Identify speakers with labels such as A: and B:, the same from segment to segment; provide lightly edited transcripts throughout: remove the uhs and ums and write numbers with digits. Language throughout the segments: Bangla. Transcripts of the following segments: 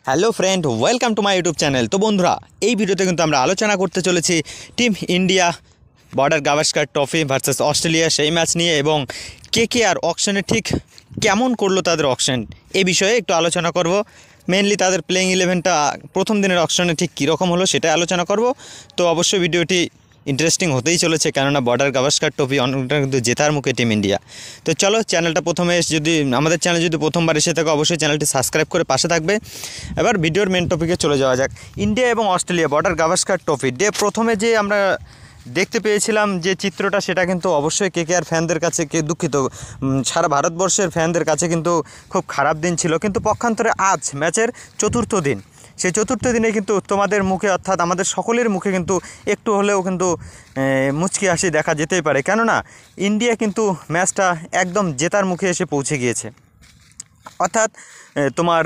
A: Hello friend, welcome to my YouTube channel. তো বন্ধুরা, এই ভিডিওতে কিন্তু আমরা আলোচনা করতে চলেছি team India border Gavaskar trophy versus Australia সেই ম্যাচ নিয়ে, এবং কেকেআর অকশনে ঠিক কেমন করলো তাদের অকশন এই বিষয়ে একটু আলোচনা করব। মেনলি তাদের প্লেইং 11টা প্রথম দিনের অকশনে ঠিক কীরকম হলো সেটাই আলোচনা করব। তো অবশ্যই ভিডিওটি ইন্টারেস্টিং হতেই চলেছে, কেননা বর্ডার গাভাস্কার ট্রফি অনেকটা কিন্তু জেতার মুখে টিম ইন্ডিয়া। তো চলো, চ্যানেলটা প্রথমে যদি আমাদের চ্যানেল যদি প্রথমবার এসে থাকো অবশ্যই চ্যানেলটি সাবস্ক্রাইব করে পাশে থাকবে। এবার ভিডিওর মেন টপিকে চলে যাওয়া যাক। ইন্ডিয়া এবং Australia border Gavaskar trophy day প্রথমে যে আমরা দেখতে পেয়েছিলাম যে চিত্রটা, সেটা কিন্তু অবশ্যই কেকেআর ফ্যানদের কাছে দুঃখিত সারা ভারতবর্ষের ফ্যানদের কাছে কিন্তু খুব খারাপ দিন ছিল। কিন্তু পক্ষান্তরে আজ ম্যাচের চতুর্থ দিন, সেই চতুর্থ দিনে কিন্তু তোমাদের মুখে অর্থাৎ আমাদের সকলের মুখে কিন্তু একটু হলেও কিন্তু মুচকি হাসি দেখা যেতেই পারে, কেননা ইন্ডিয়া কিন্তু ম্যাচটা একদম জেতার মুখে এসে পৌঁছে গিয়েছে। অর্থাৎ তোমার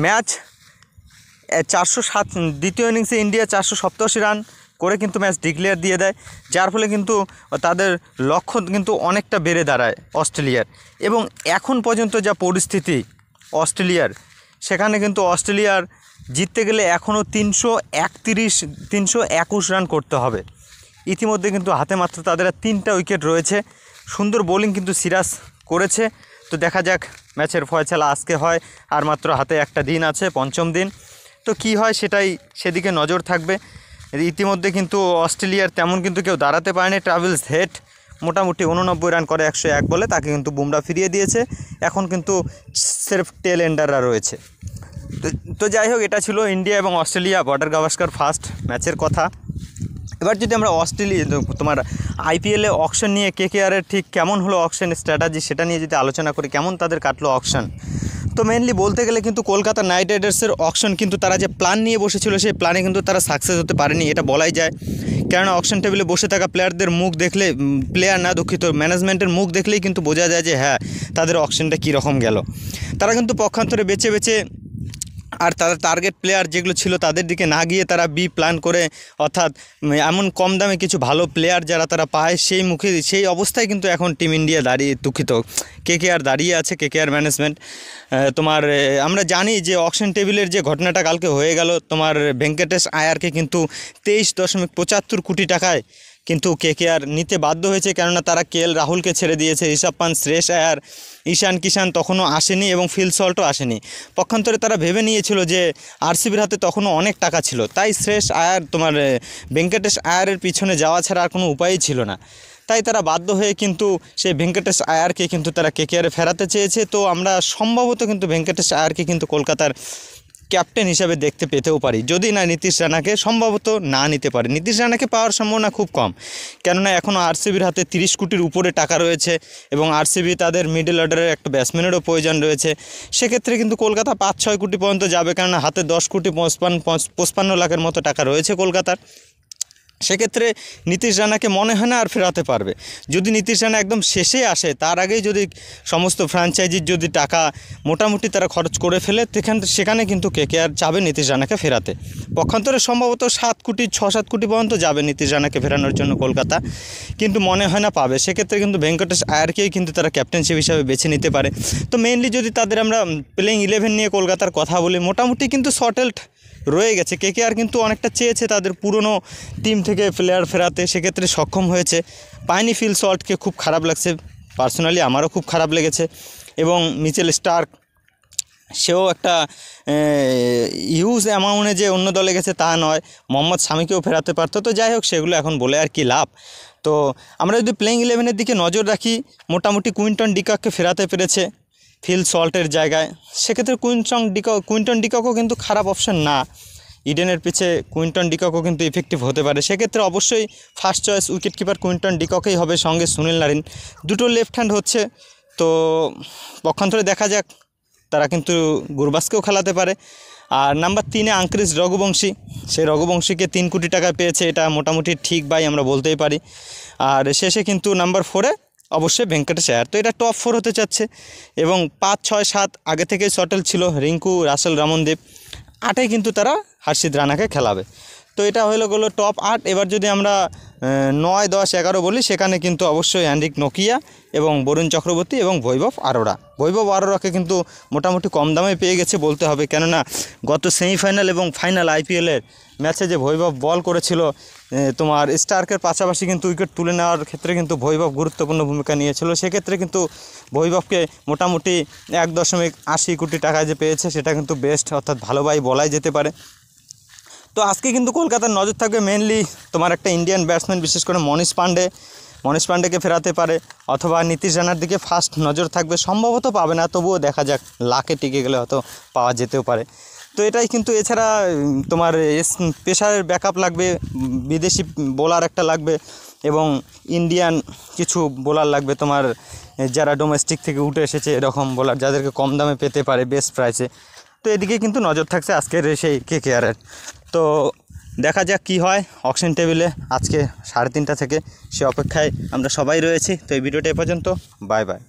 A: ম্যাচ 407 দ্বিতীয় ইনিংসে ইন্ডিয়া 487 রান করে কিন্তু ম্যাচ ডিক্লেয়ার দিয়ে দেয়, যার ফলে কিন্তু তাদের লক্ষ্য কিন্তু অনেকটা বেড়ে দাঁড়ায় অস্ট্রেলিয়ার। এবং এখন পর্যন্ত যা পরিস্থিতি অস্ট্রেলিয়ার, সেখানে কিন্তু অস্ট্রেলিয়ার জিততে গেলে এখনও 321 রান করতে হবে। ইতিমধ্যে কিন্তু হাতে মাত্র তাদের 3টা উইকেট রয়েছে। সুন্দর বোলিং কিন্তু সিরাজ করেছে। তো দেখা যাক ম্যাচের ফয়সালা আজকে হয়, আর মাত্র হাতে একটা দিন আছে, পঞ্চম দিন। তো কি হয় সেদিকে নজর থাকবে। ইতিমধ্যে কিন্তু অস্ট্রেলিয়ার তেমন কিন্তু কেউ দাঁড়াতে পারেনি। ট্রাভিস হেড মোটামুটি 89 রান করে 101 বলে, তাকে কিন্তু বুমরা ফিরিয়ে দিয়েছে। এখন কিন্তু সির্ফ টেল এন্ডাররা রয়েছে। তো যাই হোক, এটা ছিল ইন্ডিয়া এবং অস্ট্রেলিয়া বর্ডার গাভাস্কার ফার্স্ট ম্যাচের কথা। এবার যদি আমরা তোমার আইপিএলে অকশন নিয়ে কেকেআরের ঠিক কেমন হলো অকশন স্ট্র্যাটাজি, সেটা নিয়ে যদি আলোচনা করি, কেমন তাদের কাটলো অকশন। তো মেনলি বলতে গেলে কিন্তু কলকাতা নাইট রাইডার্সের অকশন কিন্তু তারা যে প্ল্যান নিয়ে বসেছিল, সেই প্ল্যানে কিন্তু তারা সাকসেস হতে পারেনি, এটা বলাই যায়। কেননা অকশন টেবিলে বসে থাকা প্লেয়ারদের মুখ দেখলে, ম্যানেজমেন্টের মুখ দেখলেই কিন্তু বোঝা যায় যে হ্যাঁ, তাদের অকশনটা কীরকম গেল। তারা কিন্তু পক্ষান্তরে বেছে আর তাদের টার্গেট প্লেয়ার যেগুলো ছিল তাদের দিকে না গিয়ে তারা বি প্ল্যান করে, অর্থাৎ এমন কম দামে কিছু ভালো প্লেয়ার যারা তারা পায় সেই অবস্থায় কিন্তু এখন টিম ইন্ডিয়া কেকেআর দাঁড়িয়ে আছে, কেকেআর ম্যানেজমেন্ট। আমরা জানি যে অকশন টেবিলের যে ঘটনাটা কালকে হয়ে গেল, তোমার ভেঙ্কটেশ আয়ারকে কিন্তু 23.75 কোটি টাকায় কিন্তু কেকেআর নিতে বাধ্য হয়েছে, কেননা তারা কেএল রাহুলকে ছেড়ে দিয়েছে। ঋষভ পান্ত, শ্রেয়স আয়ার, ঈশান কিষান তখনও আসেনি, এবং ফিল সল্টও আসেনি। পক্ষান্তরে তারা ভেবে নিয়েছিল যে আরসিবির হাতে তখনও অনেক টাকা ছিল, তাই শ্রেয়স আয়ার ভেঙ্কটেশ আয়ারের পিছনে যাওয়া ছাড়া আর কোনো উপায়ই ছিল না। তাই তারা বাধ্য হয়ে কিন্তু সেই ভেঙ্কটেশ আয়ারকে কিন্তু তারা কেকেআরে ফেরাতে চেয়েছে। তো আমরা সম্ভবত কিন্তু ভেঙ্কটেশ আয়ারকে কিন্তু কলকাতার ক্যাপ্টেন হিসাবে দেখতে পেতেও পারি, যদি না নীতিশ রানাকে সম্ভবত না নিতে পারে। নীতিশ রানাকে পাওয়ার সম্ভাবনা খুব কম, কেননা এখনও আরসিবির হাতে 30 কোটির উপরে টাকা রয়েছে, এবং আরসিবি তাদের মিডল অর্ডারের একটা ব্যাটসম্যানেরও প্রয়োজন রয়েছে। সেক্ষেত্রে কিন্তু কলকাতা 5-6 কোটি পর্যন্ত যাবে, কেননা হাতে 10 কোটি 55 লাখের মতো টাকা রয়েছে কলকাতার। সেক্ষেত্রে নীতিশ রানাকে মনে হয় না আর ফেরাতে পারবে। যদি নীতিশ রানা একদম শেষে আসে, তার আগেই যদি সমস্ত ফ্র্যাঞ্চাইজির যদি টাকা মোটামুটি তারা খরচ করে ফেলে, সেখানে কিন্তু কেকেআর যাবে নীতিশ রানাকে ফেরাতে। পক্ষান্তরে সম্ভবত 6-7 কোটি পর্যন্ত যাবে নীতিশ রানাকে ফেরানোর জন্য কলকাতা, কিন্তু মনে হয় না পাবে। সেক্ষেত্রে কিন্তু ভেঙ্কটেশ আয়ারকেই কিন্তু তারা ক্যাপ্টেনশিপ হিসাবে বেছে নিতে পারে। তো মেইনলি যদি তাদের আমরা প্লেইং 11 নিয়ে কলকাতার কথা বলি, মোটামুটি কিন্তু শর্টেলড রয়ে গেছে। কেকেআর কিন্তু অনেকটা চেয়েছে তাদের পুরনো টিম থেকে প্লেয়ার ফেরাতে, সেক্ষেত্রে সক্ষম হয়েছে। পায়নি ফিল সল্টকে, খুব খারাপ লাগছে, পার্সোনালি আমারও খুব খারাপ লেগেছে। এবং মিচেল স্টার্ক, সেও একটা হিউজ অ্যামাউন্টে যে অন্য দলে গেছে তা নয়, মোহাম্মদ শামিকেও ফেরাতে পারতো। তো যাই হোক, সেগুলো এখন বলে আর কি লাভ। তো আমরা যদি প্লেইং 11-এর দিকে নজর রাখি, মোটামুটি কুইন্টন ডিকককে ফেরাতে পেরেছে ফিল সল্টের জায়গায়। সেক্ষেত্রে কুইন্টন ডিককও কিন্তু খারাপ অপশান না। ইডেনের পিছে কুইন্টন ডিককও কিন্তু ইফেক্টিভ হতে পারে। সেক্ষেত্রে অবশ্যই first choice wicket keeper Quinton ডিককই হবে, সঙ্গে সুনীল নারিন, দুটো লেফট হ্যান্ড হচ্ছে। তো পক্ষান্তরে দেখা যাক, তারা কিন্তু গুরবাজকেও খেলাতে পারে। আর নাম্বার 3-এ আঙ্ক্রিস রঘুবংশী, সেই রঘুবংশীকে 3 কোটি টাকা পেয়েছে, এটা মোটামুটি ঠিক বাই আমরা বলতেই পারি। আর শেষে কিন্তু নাম্বার 4-এ অবশ্যই ভেঙ্কটেশ আয়ার। তো এটা টপ 4 হতে চাচ্ছে, এবং 5, 6, 7 আগে থেকেই শটেল ছিল, রিঙ্কু, রাসেল, রামনদীপ। 8-এ কিন্তু তারা হর্ষিত রানাকে খেলাবে। তো এটা হলো টপ 8। এবার যদি আমরা 9, 10, 11 বলি, সেখানে কিন্তু অবশ্যই হেনরিক নোকিয়া এবং বরুণ চক্রবর্তী এবং বৈভব আরোরাকে কিন্তু মোটামুটি কম দামে পেয়ে গেছে বলতে হবে, কেননা গত সেমিফাইনাল এবং ফাইনাল আইপিএলের ম্যাচে যে বৈভব বল করেছিল তোমার স্টার্কের পাশাপাশি কিন্তু উইকেট তুলে নেওয়ার ক্ষেত্রে কিন্তু বৈভব গুরুত্বপূর্ণ ভূমিকা নিয়েছিল। সেক্ষেত্রে কিন্তু বৈভবকে মোটামুটি 1.80 কোটি টাকায় যে পেয়েছে সেটা কিন্তু বেস্ট, অর্থাৎ ভালোভাবে বলাই যেতে পারে। তো আজকে কিন্তু কলকাতার নজর থাকবে মেনলি তোমার একটা ইন্ডিয়ান ব্যাটসম্যান, বিশেষ করে মনীষ পাণ্ডেকে ফেরাতে পারে, অথবা নীতিশ রানার দিকে ফার্স্ট নজর থাকবে। সম্ভবত পাবে না, তবুও দেখা যাক, লাকে টিকে গেলে হয়তো পাওয়া যেতেও পারে। তো এটাই কিন্তু, এছাড়া তোমার পেসারের ব্যাকআপ লাগবে, বিদেশি বোলার একটা লাগবে এবং ইন্ডিয়ান কিছু বোলার লাগবে তোমার, যারা ডোমেস্টিক থেকে উঠে এসেছে এরকম বোলার, যাদেরকে কম দামে পেতে পারে বেস্ট প্রাইসে। তো এদিকে কিন্তু নজর থাকছে আজকের সেই কেকেআরের। তো দেখা যাক কী হয় অকশন টেবিলে আজকে 3:30 থেকে, সে অপেক্ষায় আমরা সবাই রয়েছি। তো এই ভিডিওটা এ পর্যন্ত, বাই বাই।